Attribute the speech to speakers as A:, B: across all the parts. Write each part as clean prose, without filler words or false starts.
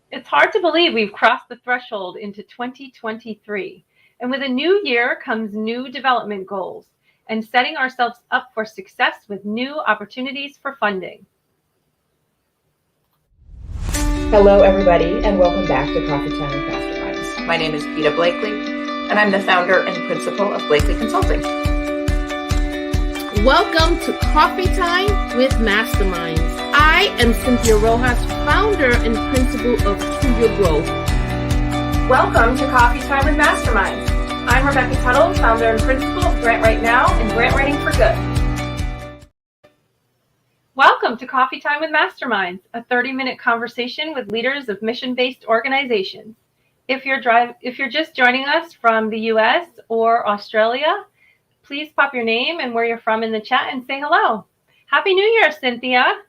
A: It's hard to believe we've crossed the threshold into 2023. And with a new year comes new development goals and setting ourselves up for success with new opportunities for funding.
B: Hello, everybody, and welcome back to Coffee Time with Masterminds. My name is Peta Blakely, and I'm the founder and principal of Blakely Consulting.
C: Welcome to Coffee Time with Masterminds. I am Cynthia Rojas, founder and principal of To Your Growth.
A: Welcome to Coffee Time with Masterminds. I'm Rebecca Tuttle, founder and principal of Grant Right Now and Grant Writing for Good. Welcome to Coffee Time with Masterminds, a 30-minute conversation with leaders of mission-based organizations. If you're just joining us from the US or Australia, please pop your name and where you're from in the chat and say hello. Happy New Year, Cynthia.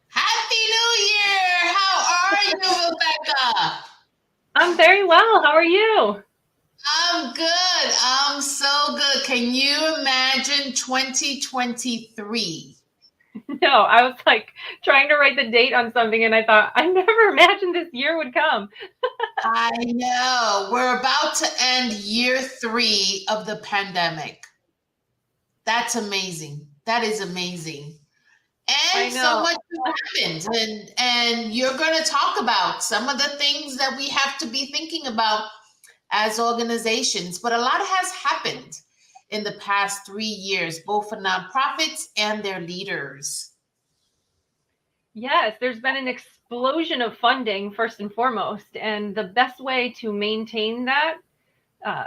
D: Happy New Year! How are you, Rebecca?
A: I'm very well. How are you?
D: I'm good. I'm so good. Can you imagine 2023?
A: No, I was like trying to write the date on something and I thought, I never imagined this year would come.
D: I know. We're about to end year 3 of the pandemic. That's amazing. That is amazing. And so much has happened. And you're going to talk about some of the things that we have to be thinking about as organizations. But a lot has happened in the past 3 years, both for nonprofits and their leaders.
A: Yes, there's been an explosion of funding, first and foremost. And the best way to maintain that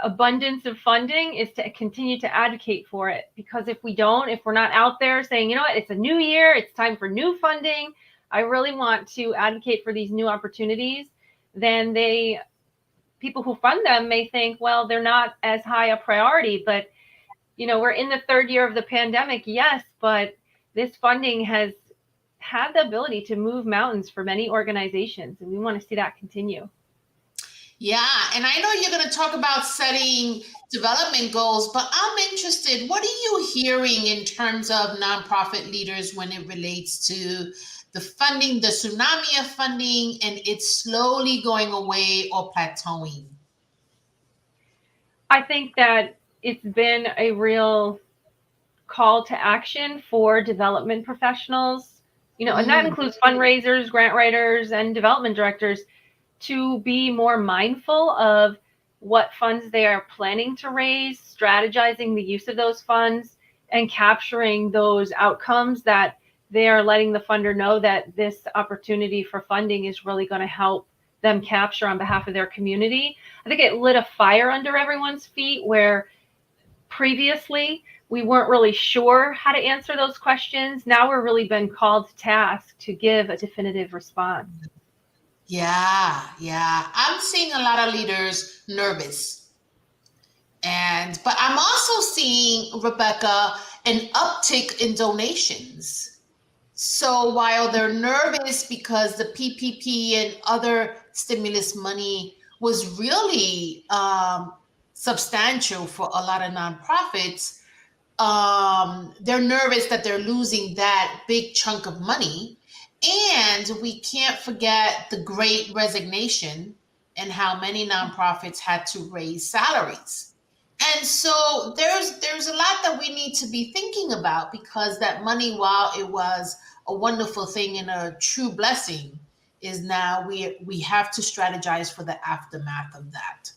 A: abundance of funding is to continue to advocate for it. Because if we're not out there saying, you know what, it's a new year, it's time for new funding, I really want to advocate for these new opportunities, then people who fund them may think, well, they're not as high a priority. But, we're in the 3rd year of the pandemic, yes, but this funding has had the ability to move mountains for many organizations, and we want to see that continue.
D: Yeah, and I know you're going to talk about setting development goals, but I'm interested, what are you hearing in terms of nonprofit leaders when it relates to the funding, the tsunami of funding, and it's slowly going away or plateauing?
A: I think that it's been a real call to action for development professionals, and that includes fundraisers, grant writers, and development directors, to be more mindful of what funds they are planning to raise, strategizing the use of those funds, and capturing those outcomes that they are letting the funder know that this opportunity for funding is really going to help them capture on behalf of their community. I think it lit a fire under everyone's feet where previously we weren't really sure how to answer those questions. Now we're really been called to task to give a definitive response.
D: Yeah. I'm seeing a lot of leaders nervous. But I'm also seeing, Rebecca, an uptick in donations. So while they're nervous because the PPP and other stimulus money was really substantial for a lot of nonprofits, they're nervous that they're losing that big chunk of money. And we can't forget the Great Resignation and how many nonprofits had to raise salaries. And so there's a lot that we need to be thinking about, because that money, while it was a wonderful thing and a true blessing, is now we have to strategize for the aftermath of that.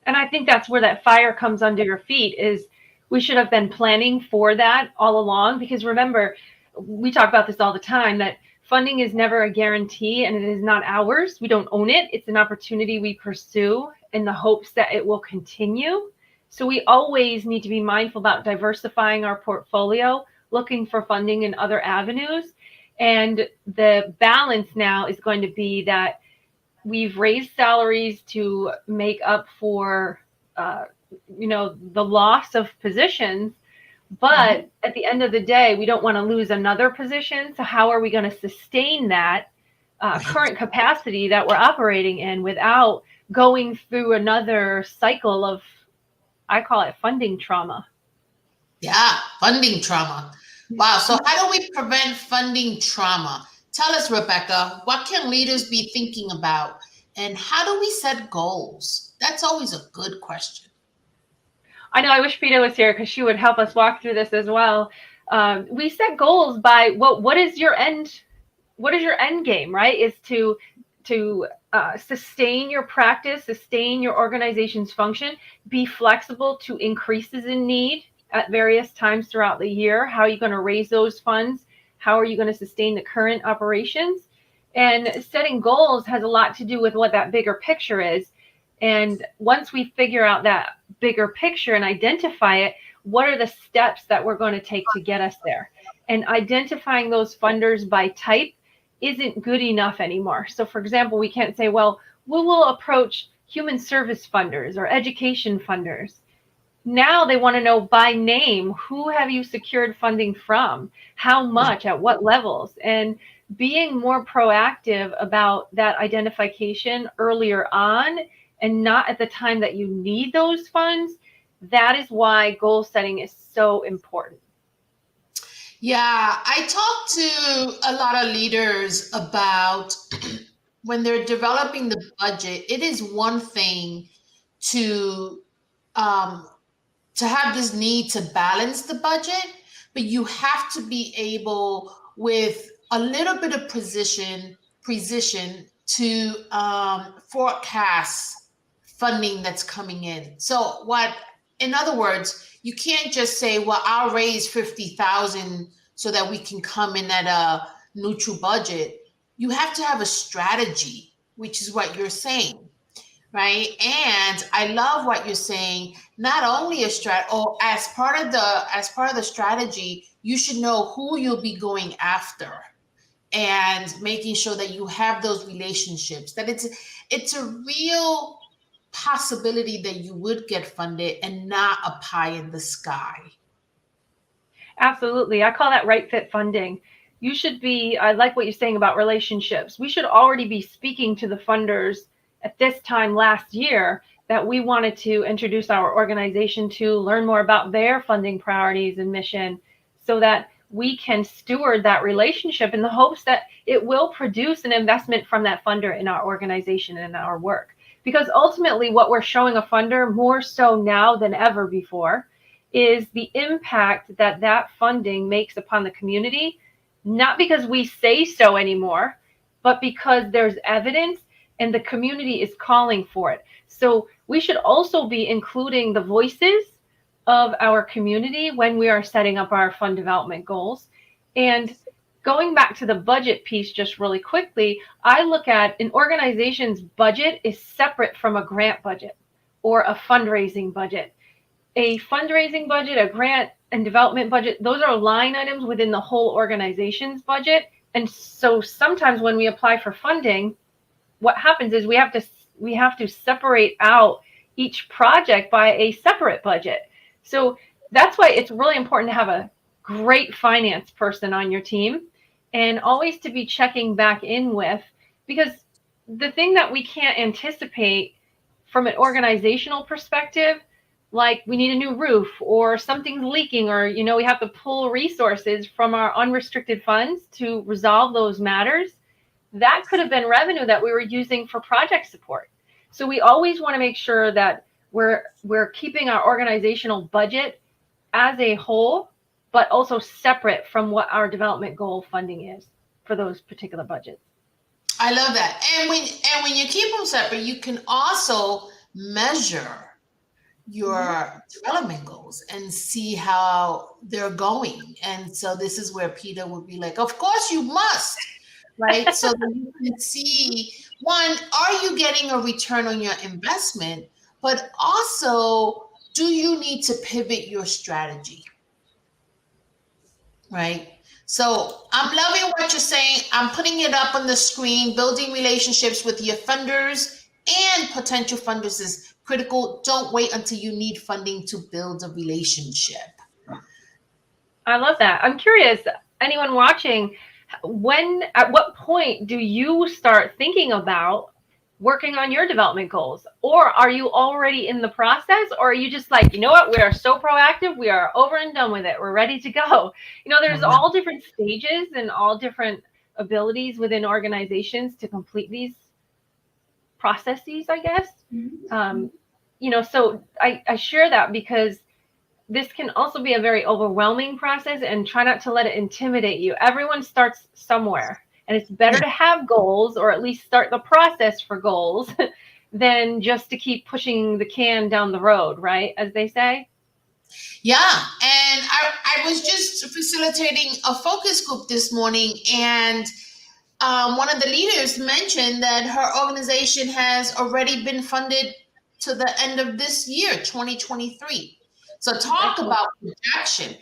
A: And I think that's where that fire comes under your feet, is we should have been planning for that all along. Because remember, we talk about this all the time, that funding is never a guarantee and it is not ours. We don't own it. It's an opportunity we pursue in the hopes that it will continue. So we always need to be mindful about diversifying our portfolio, looking for funding in other avenues. And the balance now is going to be that we've raised salaries to make up for, the loss of positions. But at the end of the day, we don't want to lose another position. So how are we going to sustain that current capacity that we're operating in without going through another cycle of, I call it, funding trauma?
D: Yeah, funding trauma. Wow. So how do we prevent funding trauma? Tell us, Rebecca, what can leaders be thinking about, and how do we set goals? That's always a good question.
A: I know, I wish Peta was here because she would help us walk through this as well. We set goals by what is your end game, right? Is to sustain your practice, sustain your organization's function, be flexible to increases in need at various times throughout the year. How are you going to raise those funds? How are you going to sustain the current operations? And setting goals has a lot to do with what that bigger picture is. And once we figure out that bigger picture and identify it, what are the steps that we're going to take to get us there? And identifying those funders by type isn't good enough anymore. So for example, we can't say, well, we will approach human service funders or education funders. Now they want to know by name, who have you secured funding from? How much, at what levels? And being more proactive about that identification earlier on and not at the time that you need those funds, that is why goal setting is so important.
D: Yeah, I talk to a lot of leaders about when they're developing the budget. It is one thing to have this need to balance the budget, but you have to be able, with a little bit of precision to forecast funding that's coming in. So in other words, you can't just say, well, I'll raise 50,000 so that we can come in at a neutral budget. You have to have a strategy, which is what you're saying, right? And I love what you're saying. Not only as part of the strategy, you should know who you'll be going after and making sure that you have those relationships, that it's a real possibility that you would get funded and not a pie in the sky.
A: Absolutely. I call that right fit funding. You should be, I like what you're saying about relationships. We should already be speaking to the funders at this time last year that we wanted to introduce our organization to, learn more about their funding priorities and mission, so that we can steward that relationship in the hopes that it will produce an investment from that funder in our organization and our work. Because ultimately what we're showing a funder more so now than ever before is the impact that that funding makes upon the community, not because we say so anymore, but because there's evidence and the community is calling for it. So we should also be including the voices of our community when we are setting up our fund development goals. And going back to the budget piece just really quickly, I look at an organization's budget is separate from a grant budget or a fundraising budget. A fundraising budget, a grant and development budget, those are line items within the whole organization's budget. And so sometimes when we apply for funding, what happens is we have to separate out each project by a separate budget. So that's why it's really important to have a great finance person on your team and always to be checking back in with, because the thing that we can't anticipate from an organizational perspective, like we need a new roof or something's leaking, or, we have to pull resources from our unrestricted funds to resolve those matters. That could have been revenue that we were using for project support. So we always want to make sure that we're keeping our organizational budget as a whole, but also separate from what our development goal funding is for those particular budgets.
D: I love that. And when you keep them separate, you can also measure your development goals and see how they're going. And so this is where Peta would be like, of course you must, right? So that you can see, one, are you getting a return on your investment? But also, do you need to pivot your strategy? Right? So I'm loving what you're saying. I'm putting it up on the screen. Building relationships with your funders and potential funders is critical. Don't wait until you need funding to build a relationship.
A: I love that. I'm curious, anyone watching, at what point do you start thinking about working on your development goals? Or are you already in the process? Or are you just like, you know what, we are so proactive, we are over and done with it, we're ready to go? There's all different stages and all different abilities within organizations to complete these processes, I guess. So I share that because this can also be a very overwhelming process, and try not to let it intimidate you. Everyone starts somewhere, and it's better to have goals, or at least start the process for goals, than just to keep pushing the can down the road, right? As they say.
D: Yeah. And I was just facilitating a focus group this morning, and one of the leaders mentioned that her organization has already been funded to the end of this year, 2023. So talk about projection.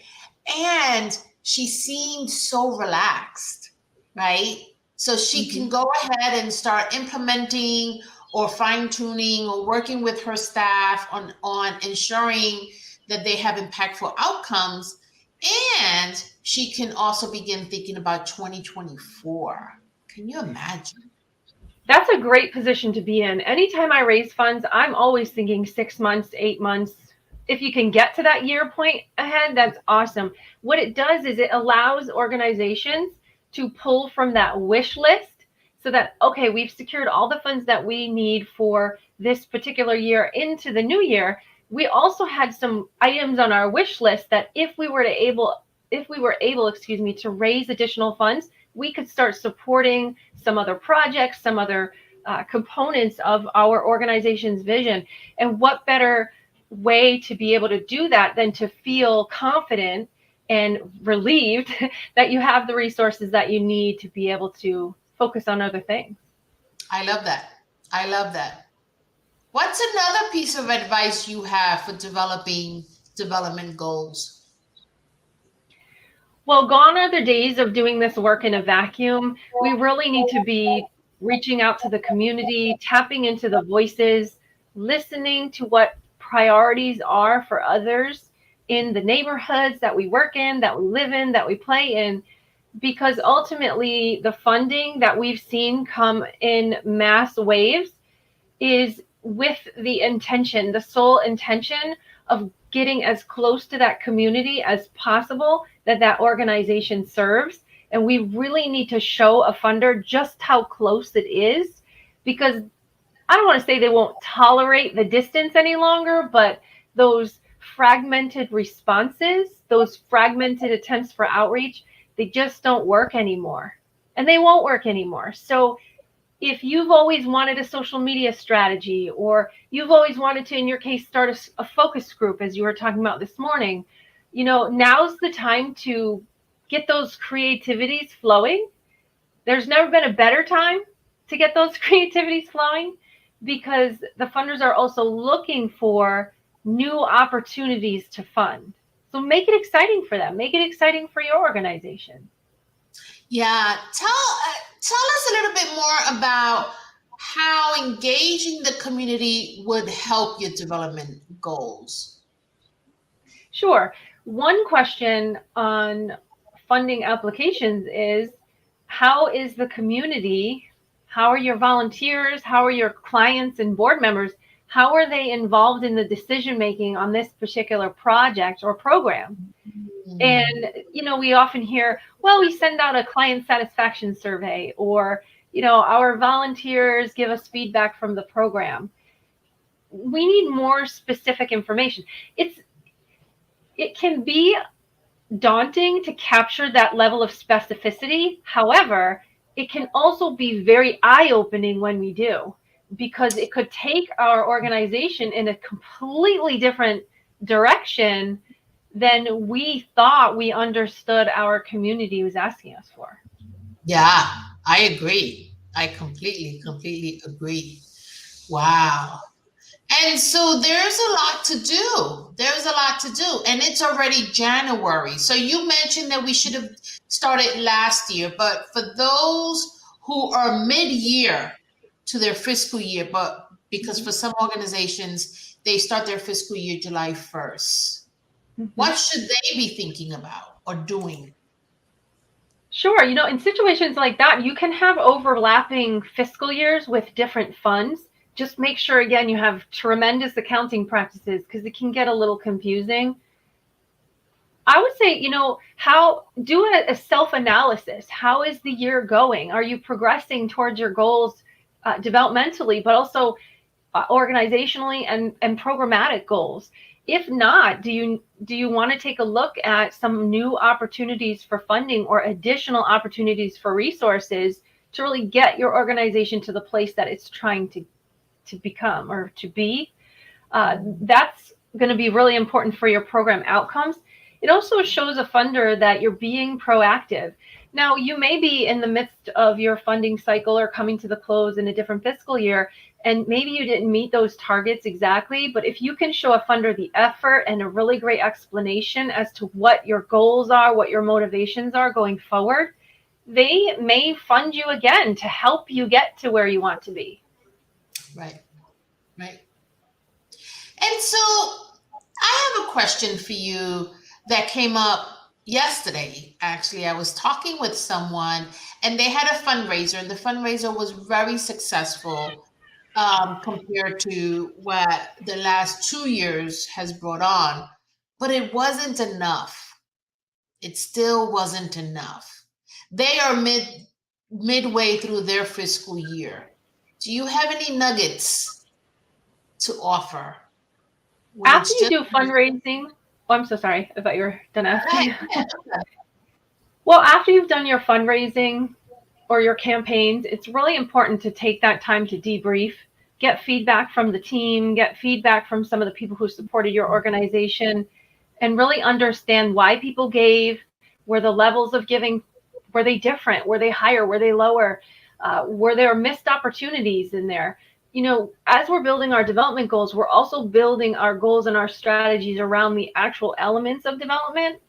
D: And she seemed so relaxed, right? So she can go ahead and start implementing or fine tuning or working with her staff on ensuring that they have impactful outcomes. And she can also begin thinking about 2024. Can you imagine?
A: That's a great position to be in. Anytime I raise funds, I'm always thinking 6 months, 8 months. If you can get to that year point ahead, that's awesome. What it does is it allows organizations to pull from that wish list, so that, okay, we've secured all the funds that we need for this particular year into the new year. We also had some items on our wish list that if we were able, to raise additional funds, we could start supporting some other projects, some other components of our organization's vision. And what better way to be able to do that than to feel confident and relieved that you have the resources that you need to be able to focus on other things.
D: I love that. What's another piece of advice you have for developing development goals?
A: Well, gone are the days of doing this work in a vacuum. We really need to be reaching out to the community, tapping into the voices, listening to what priorities are for others in the neighborhoods that we work in, that we live in, that we play in, because ultimately the funding that we've seen come in mass waves is with the intention, the sole intention of getting as close to that community as possible that organization serves. And we really need to show a funder just how close it is, because I don't want to say they won't tolerate the distance any longer, but those fragmented responses, those fragmented attempts for outreach, they just don't work anymore, and they won't work anymore. So if you've always wanted a social media strategy, or you've always wanted to, in your case, start a focus group, as you were talking about this morning, now's the time to get those creativities flowing. There's never been a better time to get those creativities flowing, because the funders are also looking for new opportunities to fund. So make it exciting for them. Make it exciting for your organization.
D: Yeah. Tell us a little bit more about how engaging the community would help your development goals.
A: Sure. One question on funding applications is, how is the community, how are your volunteers, how are your clients and board members, how are they involved in the decision-making on this particular project or program? And, we often hear, well, we send out a client satisfaction survey, or, our volunteers give us feedback from the program. We need more specific information. It can be daunting to capture that level of specificity. However, it can also be very eye-opening when we do, because it could take our organization in a completely different direction than we thought we understood our community was asking us for.
D: Yeah, I agree. I completely agree. Wow. And so there's a lot to do. And it's already January. So you mentioned that we should have started last year, but for those who are mid-year to their fiscal year, but because for some organizations, they start their fiscal year July 1st. What should they be thinking about or doing?
A: Sure. In situations like that, you can have overlapping fiscal years with different funds. Just make sure, again, you have tremendous accounting practices, because it can get a little confusing. I would say, how do a self-analysis. How is the year going? Are you progressing towards your goals developmentally, but also organizationally and programmatic goals? If not, do you want to take a look at some new opportunities for funding or additional opportunities for resources to really get your organization to the place that it's trying to become or to be? That's going to be really important for your program outcomes. It also shows a funder that you're being proactive. Now, you may be in the midst of your funding cycle or coming to the close in a different fiscal year, and maybe you didn't meet those targets exactly, but if you can show a funder the effort and a really great explanation as to what your goals are, what your motivations are going forward, they may fund you again to help you get to where you want to be.
D: Right. And so I have a question for you that came up yesterday. Actually, I was talking with someone and they had a fundraiser, and the fundraiser was very successful compared to what the last 2 years has brought on, but it wasn't enough. It still wasn't enough. They are midway through their fiscal year. Do you have any nuggets to offer?
A: After you do fundraising, I'm so sorry. I thought you were done asking. Well, after you've done your fundraising or your campaigns, it's really important to take that time to debrief, get feedback from the team, get feedback from some of the people who supported your organization, and really understand why people gave, were the levels of giving, were they different? Were they higher? Were they lower? Were there missed opportunities in there? As we're building our development goals, we're also building our goals and our strategies around the actual elements of development,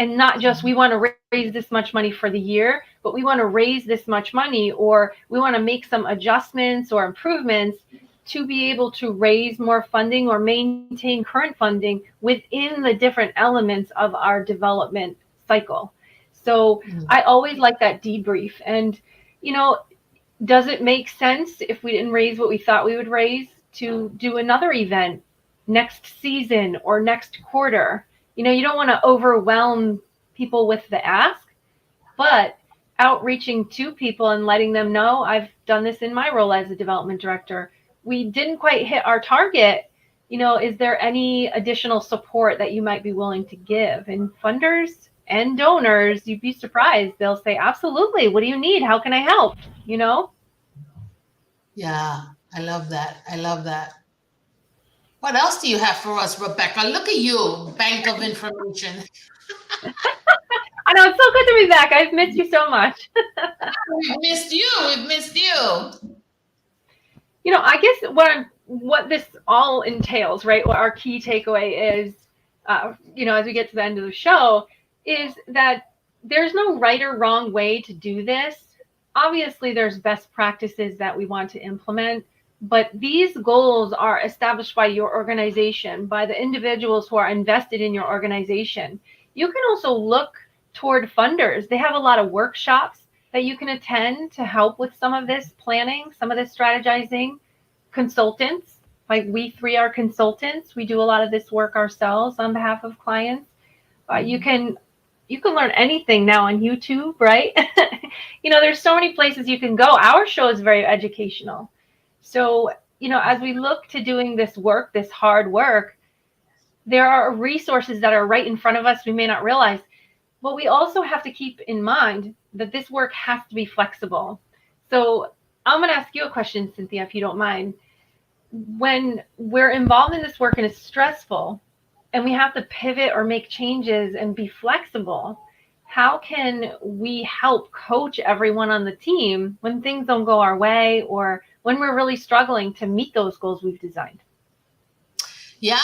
A: and not just we want to raise this much money for the year, but we want to raise this much money, or we want to make some adjustments or improvements to be able to raise more funding or maintain current funding within the different elements of our development cycle. So I always like that debrief. And, does it make sense if we didn't raise what we thought we would raise to do another event next season or next quarter? You don't want to overwhelm people with the ask, but outreaching to people and letting them know, I've done this in my role as a development director. We didn't quite hit our target. Is there any additional support that you might be willing to give? And funders and donors, you'd be surprised. They'll say, absolutely. What do you need? How can I help?
D: Yeah, I love that. What else do you have for us, Rebecca? Look at you, bank of information.
A: I know, it's so good to be back. I've missed you so much.
D: We've missed you.
A: I guess what this all entails, right? What our key takeaway is, as we get to the end of the show, is that there's no right or wrong way to do this. Obviously, there's best practices that we want to implement, but these goals are established by your organization, by the individuals who are invested in your organization. You can also look toward funders. They have a lot of workshops that you can attend to help with some of this planning, some of this strategizing. Consultants, like we three are consultants. We do a lot of this work ourselves on behalf of clients. You can learn anything now on YouTube, right? There's so many places you can go. Our show is very educational. So, as we look to doing this work, this hard work, there are resources that are right in front of us we may not realize. But we also have to keep in mind that this work has to be flexible. So I'm going to ask you a question, Cynthia, if you don't mind. When we're involved in this work and it's stressful and we have to pivot or make changes and be flexible, how can we help coach everyone on the team when things don't go our way or when we're really struggling to meet those goals we've designed?
D: Yeah,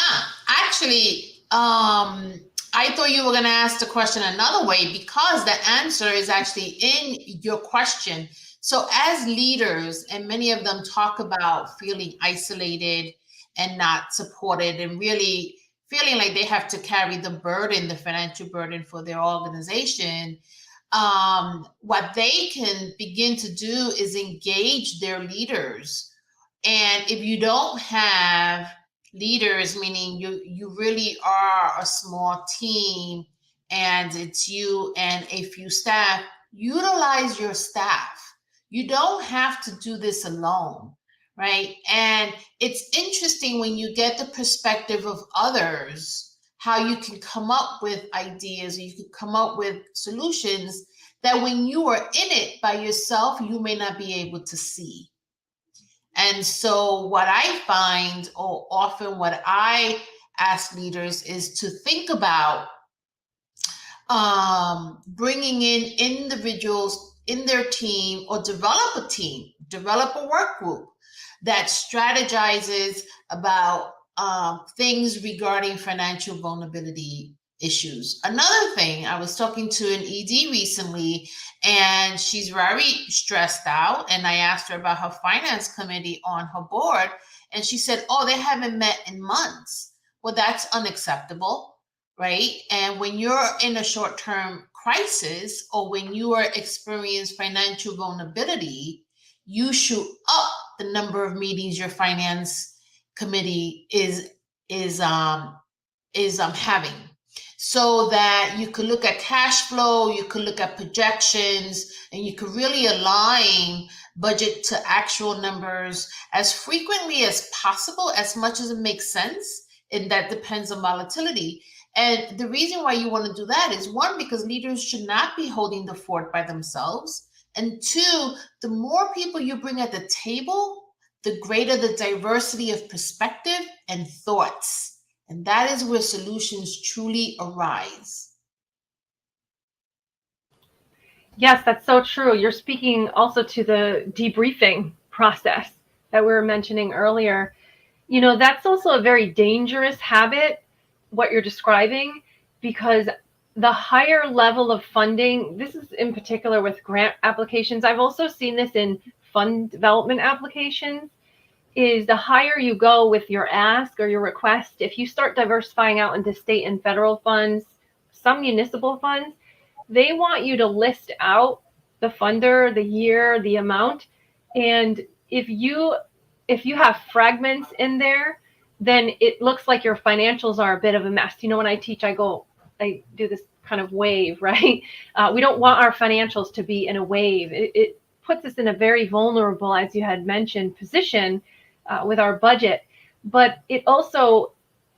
D: actually, I thought you were going to ask the question another way, because the answer is actually in your question. So as leaders, and many of them talk about feeling isolated and not supported and really feeling like they have to carry the burden, the financial burden for their organization, what they can begin to do is engage their leaders. And if you don't have leaders, meaning you really are a small team and it's you and a few staff, utilize your staff. You don't have to do this alone, right? And it's interesting when you get the perspective of others, how you can come up with ideas, or you can come up with solutions that when you are in it by yourself, you may not be able to see. And so what I find, or often what I ask leaders, is to think about bringing in individuals in their team, or develop a team, develop a work group that strategizes about things regarding financial vulnerability issues. Another thing, I was talking to an ED recently, and she's very stressed out. And I asked her about her finance committee on her board, and she said, oh, they haven't met in months. Well, that's unacceptable, right? And when you're in a short-term crisis, or when you are experiencing financial vulnerability, you shoot up the number of meetings your finance committee is having, so that you could look at cash flow, you could look at projections, and you could really align budget to actual numbers as frequently as possible, as much as it makes sense. And that depends on volatility. And the reason why you want to do that is, one, because leaders should not be holding the fort by themselves. And two, the more people you bring at the table, the greater the diversity of perspective and thoughts. And that is where solutions truly arise.
A: Yes, that's so true. You're speaking also to the debriefing process that we were mentioning earlier. You know, that's also a very dangerous habit, what you're describing, because the higher level of funding, this is in particular with grant applications, I've also seen this in fund development applications, is the higher you go with your ask or your request, if you start diversifying out into state and federal funds, some municipal funds, they want you to list out the funder, the year, the amount. And if you have fragments in there, then it looks like your financials are a bit of a mess. You know, when I teach, I do this kind of wave, right? We don't want our financials to be in a wave. It puts us in a very vulnerable, as you had mentioned, position with our budget. But it also,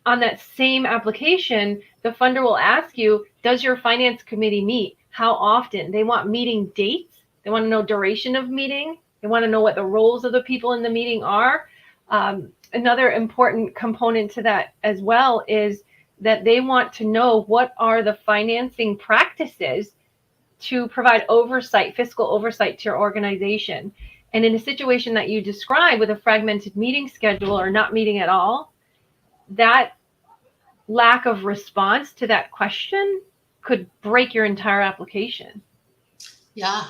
A: on that same application, the funder will ask you, does your finance committee meet? How often? They want meeting dates. They want to know duration of meeting. They want to know what the roles of the people in the meeting are. Another important component to that as well is that they want to know what are the financing practices to provide oversight, fiscal oversight to your organization. And in a situation that you describe with a fragmented meeting schedule or not meeting at all, that lack of response to that question could break your entire application.
D: Yeah.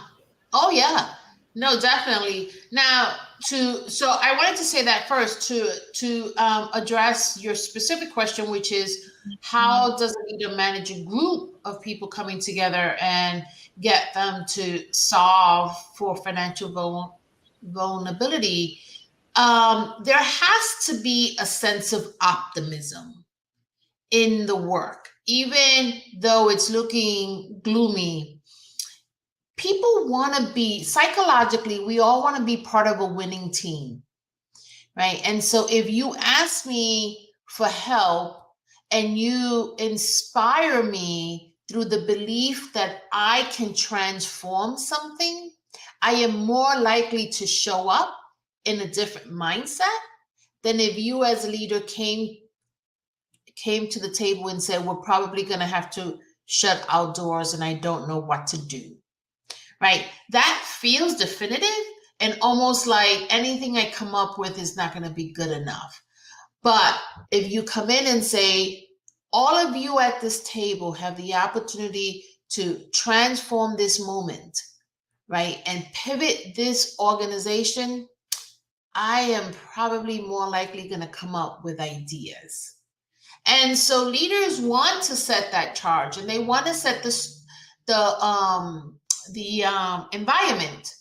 D: Oh, yeah. No, definitely. Now, so I wanted to say that first to address your specific question, which is, how does a leader manage a group of people coming together and get them to solve for financial vulnerability? There has to be a sense of optimism in the work, even though it's looking gloomy. People want to be, psychologically, we all want to be part of a winning team, right? And so if you ask me for help and you inspire me through the belief that I can transform something, I am more likely to show up in a different mindset than if you as a leader came to the table and said, we're probably going to have to shut our doors and I don't know what to do. Right? That feels definitive and almost like anything I come up with is not going to be good enough. But if you come in and say, all of you at this table have the opportunity to transform this moment, right? And pivot this organization, I am probably more likely going to come up with ideas. And so leaders want to set that charge, and they want to set the environment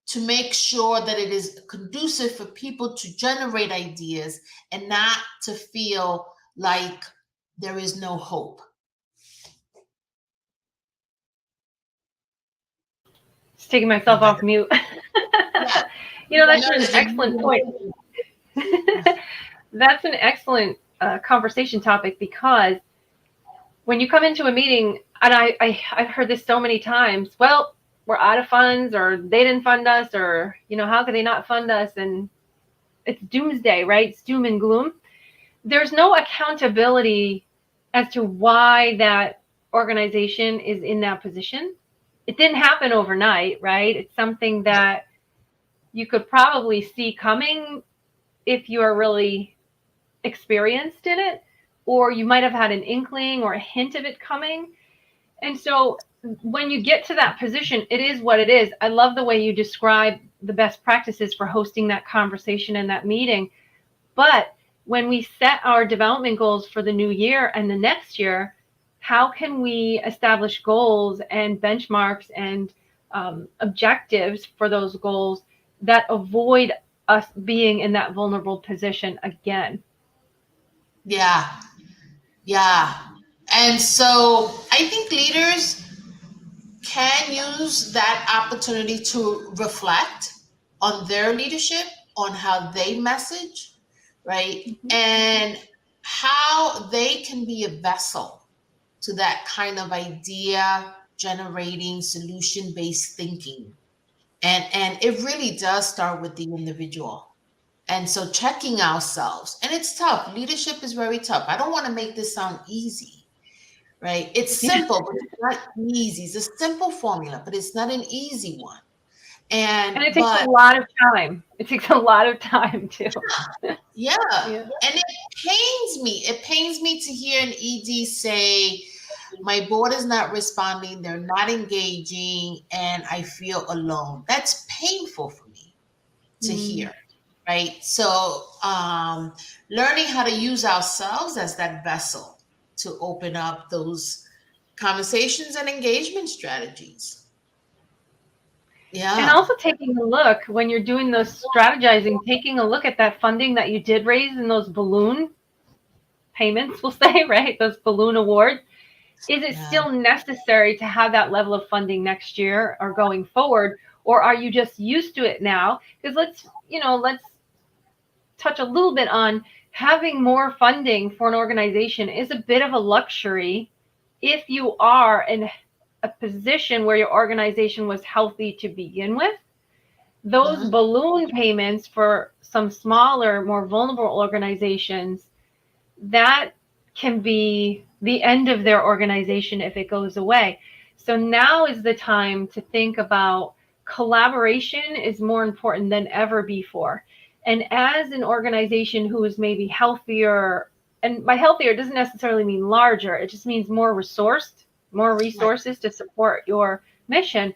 D: to make sure that it is conducive for people to generate ideas and not to feel like there is no hope.
A: Just taking myself off mute.
D: Yeah.
A: That's an excellent point. That's an excellent conversation topic, because when you come into a meeting, and I've heard this so many times, well, we're out of funds, or they didn't fund us, or, how could they not fund us? And it's doomsday, right? It's doom and gloom. There's no accountability as to why that organization is in that position. It didn't happen overnight, right? It's something that you could probably see coming if you are really experienced in it, or you might have had an inkling or a hint of it coming. And so when you get to that position, it is what it is. I love the way you describe the best practices for hosting that conversation and that meeting. But when we set our development goals for the new year and the next year, how can we establish goals and benchmarks and objectives for those goals that avoid us being in that vulnerable position again?
D: Yeah. And so I think leaders can use that opportunity to reflect on their leadership, on how they message, right? Mm-hmm. And how they can be a vessel to that kind of idea generating, solution-based thinking. And it really does start with the individual. And so checking ourselves, and it's tough. Leadership is very tough. I don't want to make this sound easy, right? It's simple, but it's not easy. It's a simple formula, but it's not an easy one. And
A: it takes a lot of time. It takes a lot of time too.
D: Yeah. And it pains me. It pains me to hear an ED say, my board is not responding, they're not engaging, and I feel alone. That's painful for me to hear, right? So learning how to use ourselves as that vessel to open up those conversations and engagement strategies. Yeah.
A: And also taking a look when you're doing those strategizing, taking a look at that funding that you did raise in those balloon payments, we'll say, right? Those balloon awards. Is it still necessary to have that level of funding next year or going forward? Or are you just used to it now? Because let's touch a little bit on having more funding for an organization is a bit of a luxury if you are in a position where your organization was healthy to begin with. Those balloon payments for some smaller, more vulnerable organizations, that can be the end of their organization if it goes away. So now is the time to think about collaboration is more important than ever before. And as an organization who is maybe healthier, and by healthier, it doesn't necessarily mean larger, it just means more resourced, more resources to support your mission.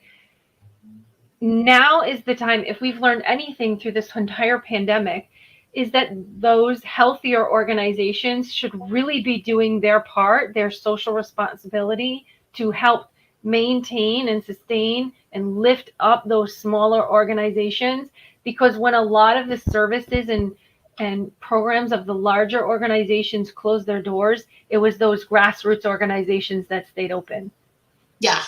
A: Now is the time, if we've learned anything through this entire pandemic, is that those healthier organizations should really be doing their part, their social responsibility to help maintain and sustain and lift up those smaller organizations. Because when a lot of the services and programs of the larger organizations closed their doors, it was those grassroots organizations that stayed open.
D: Yeah.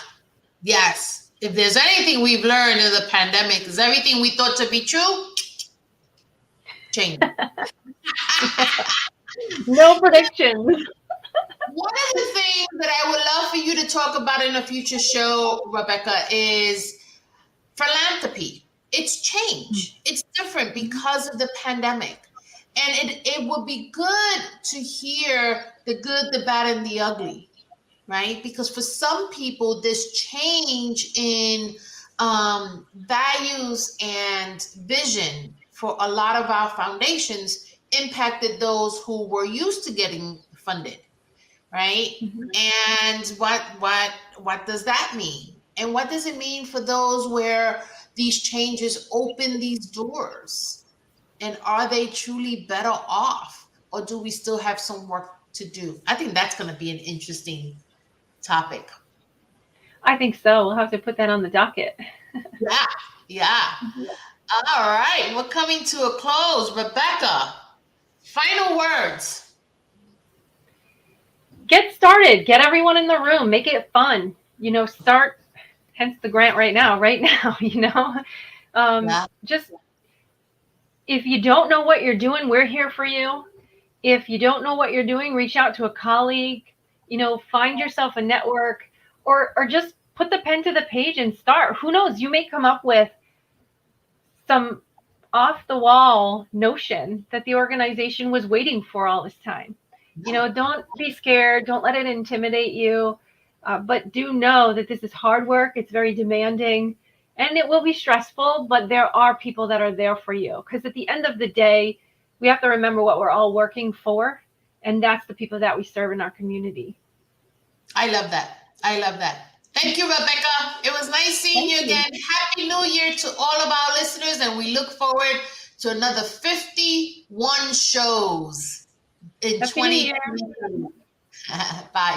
D: Yes. If there's anything we've learned in the pandemic, is everything we thought to be true, change.
A: No predictions.
D: One of the things that I would love for you to talk about in a future show, Rebecca, is philanthropy. It's changed. It's different because of the pandemic. And it would be good to hear the good, the bad, and the ugly, right? Because for some people, this change in values and vision for a lot of our foundations impacted those who were used to getting funded, right? And what does that mean? And what does it mean for those where these changes open these doors? And are they truly better off? Or do we still have some work to do? I think that's going to be an interesting topic.
A: I think so. We'll have to put that on the docket.
D: Yeah. All right. We're coming to a close. Rebecca, final words.
A: Get started. Get everyone in the room. Make it fun. Start hence the grant right now,
D: Yeah.
A: Just, if you don't know what you're doing, we're here for you. If you don't know what you're doing, reach out to a colleague, find yourself a network, or just put the pen to the page and start. Who knows? You may come up with some off the wall notion that the organization was waiting for all this time. Don't be scared. Don't let it intimidate you. But do know that this is hard work. It's very demanding and it will be stressful, but there are people that are there for you. Because at the end of the day, we have to remember what we're all working for. And that's the people that we serve in our community.
D: I love that. I love that. Thank you, Rebecca. It was nice seeing you again. Happy New Year to all of our listeners, and we look forward to another 51 shows in
A: Happy New Year.
D: 2022. Bye.